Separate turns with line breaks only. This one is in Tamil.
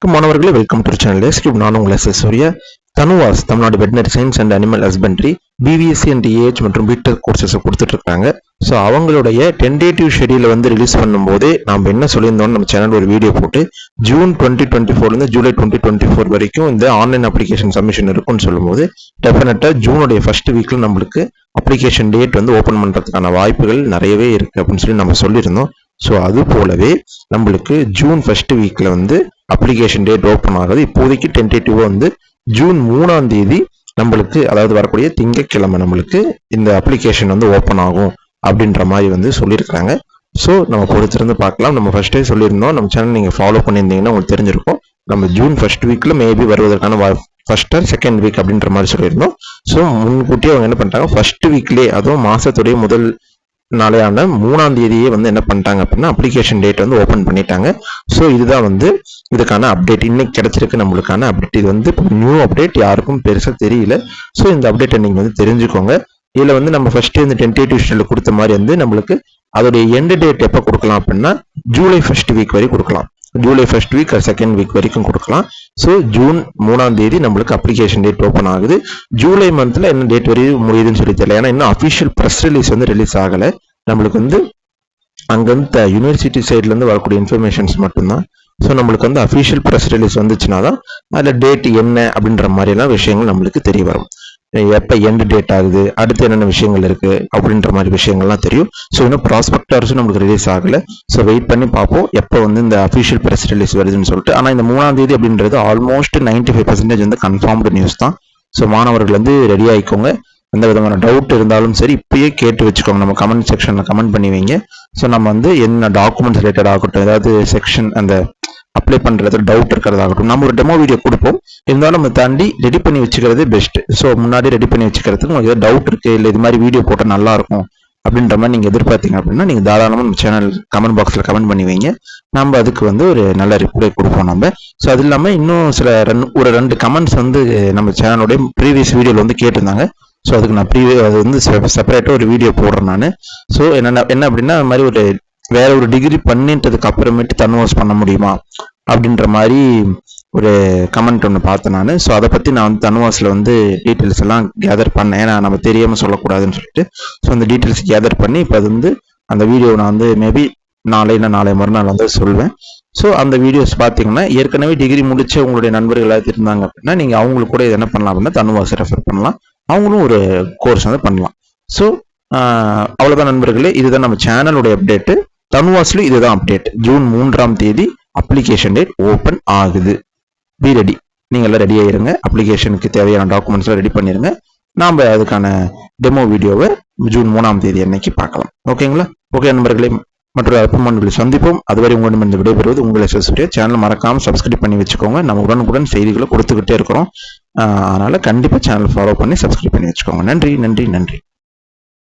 வணக்கம் மாணவர்களே, வெல்கம் டு சேனல் எஸ்கியூப். நான் உங்கள் S Surya. TANUVAS Tamil Nadu veterinary science and animal husbandry BVSc and AH மற்றும் பிடெக் கோர்சஸ் கொடுத்துட்டு இருக்காங்க. ஸோ அவங்களுடைய டென்டேட்டிவ் ஷெடியூலை ரிலீஸ் பண்ணும்போதே நம்ம என்ன சொல்லியிருந்தோம்னு நம்ம சேனல் ஒரு வீடியோ போட்டு ஜூன் 2024 ஜூலை 2024 வரைக்கும் இந்த ஆன்லைன் அப்ளிகேஷன் சப்மிஷன் இருக்குன்னு சொல்லும்போது டெஃபினட்டா ஜூனுடைய ஃபர்ஸ்ட் வீக்ல நம்மளுக்கு அப்ளிகேஷன் டேட் ஓப்பன் பண்றதுக்கான வாய்ப்புகள் நிறையவே இருக்கு அப்படின்னு சொல்லி நம்ம சொல்லியிருந்தோம். ஸோ அது போலவே நம்மளுக்கு ஜூன் ஃபர்ஸ்ட் வீக்ல அப்ளிகேஷன் டேட் ஓப்பன் ஆகுது. இப்போதைக்கு டென்டேட்டிவா ஜூன் 3ஆம் தேதி நம்மளுக்கு, அதாவது வரக்கூடிய திங்கட்கிழமை நம்மளுக்கு இந்த அப்ளிகேஷன் ஓப்பன் ஆகும் அப்படின்ற மாதிரி சொல்லியிருக்காங்க. ஸோ நம்ம பொறுத்திருந்து பார்க்கலாம். நம்ம ஃபர்ஸ்டே சொல்லியிருந்தோம், நம்ம சேனல் நீங்கள் ஃபாலோ பண்ணியிருந்தீங்கன்னா உங்களுக்கு தெரிஞ்சிருக்கும். நம்ம ஜூன் ஃபர்ஸ்ட் வீக்ல மேபி வருவதற்கான ஃபர்ஸ்ட் ஆர் செகண்ட் வீக் அப்படின்ற மாதிரி சொல்லியிருந்தோம். ஸோ முன்கூட்டியே அவங்க என்ன பண்ணிட்டாங்க, ஃபர்ஸ்ட் வீக்லேயே, அதுவும் மாசத்துடைய முதல் நாளையான 3ஆம் தேதியே என்ன பண்ணிட்டாங்க அப்படின்னா அப்ளிகேஷன் டேட் ஓப்பன் பண்ணிட்டாங்க. ஸோ இதுதான் இதுக்கான அப்டேட் இன்னைக்கு கிடைச்சிருக்கு நம்மளுக்கான அப்டேட். இது நியூ அப்டேட், யாருக்கும் பெருசா தெரியல. ஸோ இந்த அப்டேட்டை நீங்க தெரிஞ்சுக்கோங்க. இதுல நம்ம ஃபர்ஸ்ட் இந்த டென்டேட்டிவ் ஷெட்யூல் கொடுத்த மாதிரி நம்மளுக்கு அதோடைய எண்ட் டேட் எப்போ கொடுக்கலாம் அப்படின்னா ஜூலை ஃபர்ஸ்ட் வீக் வரை கொடுக்கலாம். July first week second week வரைக்கும் கொடுக்கலாம். ஸோ ஜூன் 3ஆம் தேதி நம்மளுக்கு அப்ளிகேஷன் டேட் ஓப்பன் ஆகுது. ஜூலை மந்த்ல என்ன டேட் வரையும் முடியுதுன்னு சொல்லி தெரியல. ஏன்னா இன்னும் அஃபிஷியல் ப்ரெஸ் ரிலீஸ் ரிலீஸ் ஆகலை. நம்மளுக்கு அங்க யூனிவர்சிட்டி சைட்ல இருந்து வரக்கூடிய இன்ஃபர்மேஷன்ஸ் மட்டும்தான். ஸோ நம்மளுக்கு அஃபிஷியல் ப்ரெஸ் ரிலீஸ் வந்துச்சுன்னா தான் அதில் டேட் என்ன அப்படின்ற மாதிரிலாம் விஷயங்கள் நம்மளுக்கு தெரிய வரும். எப்போ எண்ட் டேட் ஆகுது, அடுத்து என்னென்ன விஷயங்கள் இருக்கு அப்படின்ற மாதிரி விஷயங்கள்லாம் தெரியும். ஸோ இன்னும் ப்ராஸ்பெக்டர்ஸும் நம்மளுக்கு ரிலீஸ் ஆகலை. ஸோ வெயிட் பண்ணி பார்ப்போம் எப்போ இந்த அஃபிஷியல் ப்ரெஸ் ரிலீஸ் வருதுன்னு சொல்லிட்டு. ஆனால் இந்த 3ஆம் தேதி அப்படின்றது ஆல்மோஸ்ட் 95% கன்ஃபார்ம்டு நியூஸ் தான். ஸோ மாணவர்கள் ரெடி ஆகிக்கோங்க. எந்த விதமான டவுட் இருந்தாலும் சரி இப்பயே கேட்டு வச்சுக்கோங்க. நம்ம கமெண்ட் செக்ஷன்ல கமெண்ட் பண்ணி வைங்க. ஸோ நம்ம என்ன டாக்குமெண்ட்ஸ் ரிலேட்டட் ஆகட்டும், ஏதாவது செக்ஷன் அந்த அப்ளை பண்றது டவுட் இருக்கிறதாகட்டும், நம்ம ஒரு டெமோ வீடியோ கொடுப்போம். இருந்தாலும் நம்ம தாண்டி ரெடி பண்ணி வச்சுக்கிறது பெஸ்ட். ஸோ முன்னாடி ரெடி பண்ணி வச்சுக்கிறதுக்கு உங்களுக்கு ஏதாவது டவுட் இருக்கு, இல்லை இது மாதிரி வீடியோ போட்டால் நல்லா இருக்கும் அப்படின்ற மாதிரி நீங்க எதிர்பார்த்தீங்க அப்படின்னா நீங்க தாராளமாக நம்ம சேனல் கமெண்ட் பாக்ஸ்ல கமெண்ட் பண்ணி வைங்க. நம்ம அதுக்கு ஒரு நல்ல ரிப்ளை கொடுப்போம் நம்ம. ஸோ அது இல்லாமல் இன்னும் சில ஒரு 2 கமெண்ட்ஸ் நம்ம சேனலுடைய ப்ரீவியஸ் வீடியோல கேட்டிருந்தாங்க. ஸோ அதுக்கு நான் அது செப்பரேட்டாக ஒரு வீடியோ போடுறேன் நான். ஸோ என்ன அப்படின்னா அது மாதிரி வேற ஒரு டிகிரி பண்ணிட்டதுக்கு அப்புறமேட்டு தனுவாஸ் பண்ண முடியுமா அப்படின்ற மாதிரி ஒரு கமெண்ட் ஒன்று பார்த்தேன் நான். ஸோ அதை பற்றி நான் தனுவாஸில் டீட்டெயில்ஸ் எல்லாம் கேதர் பண்ணேன். ஏன்னா நம்ம தெரியாமல் சொல்லக்கூடாதுன்னு சொல்லிட்டு ஸோ அந்த டீட்டெயில்ஸ் கேதர் பண்ணி இப்போ அது அந்த வீடியோ நான் மேபி நாளை மறுநாள் சொல்வேன். ஸோ அந்த வீடியோஸ் பார்த்தீங்கன்னா ஏற்கனவே டிகிரி முடிச்ச உங்களுடைய நண்பர்களாக இருந்தாங்க அப்படின்னா நீங்கள் அவங்களுக்கு கூட இது என்ன பண்ணலாம் அப்படின்னா தனுவாஸ் ரெஃபர் பண்ணலாம். அவங்களும் ஒரு கோர்ஸ் பண்ணலாம். ஸோ அவ்வளோதான் நண்பர்களே, இதுதான் நம்ம சேனலுடைய அப்டேட்டு. தனுவாஸ்ல இதுதான் அப்டேட். ஜூன் 3ஆம் தேதி அப்ளிகேஷன் டேட் ஓப்பன் ஆகுது. Be ready. நீங்க எல்லாம் ரெடி ஆயிருங்க. அப்ளிகேஷனுக்கு தேவையான டாக்குமெண்ட்ஸ் எல்லாம் ரெடி பண்ணிருங்க. நாம அதுக்கான டெமோ வீடியோவை ஜூன் 3ஆம் தேதி அன்னைக்கு பார்க்கலாம். ஓகேங்களா? ஓகே நண்பர்களே, மற்றொரு அற்புதமான சந்திப்போம். அதுவரை உங்களிடம் விடைபெறுவது உங்களை சூர்யா. சேனல் மறக்காம சப்ஸ்கிரைப் பண்ணி வச்சுக்கோங்க. நம்ம உடனுக்குடன் செய்திகளை கொடுத்துக்கிட்டே இருக்கிறோம். அதனால கண்டிப்பா சேனல் ஃபாலோ பண்ணி சப்ஸ்கிரைப் பண்ணி வச்சுக்கோங்க. நன்றி நன்றி நன்றி.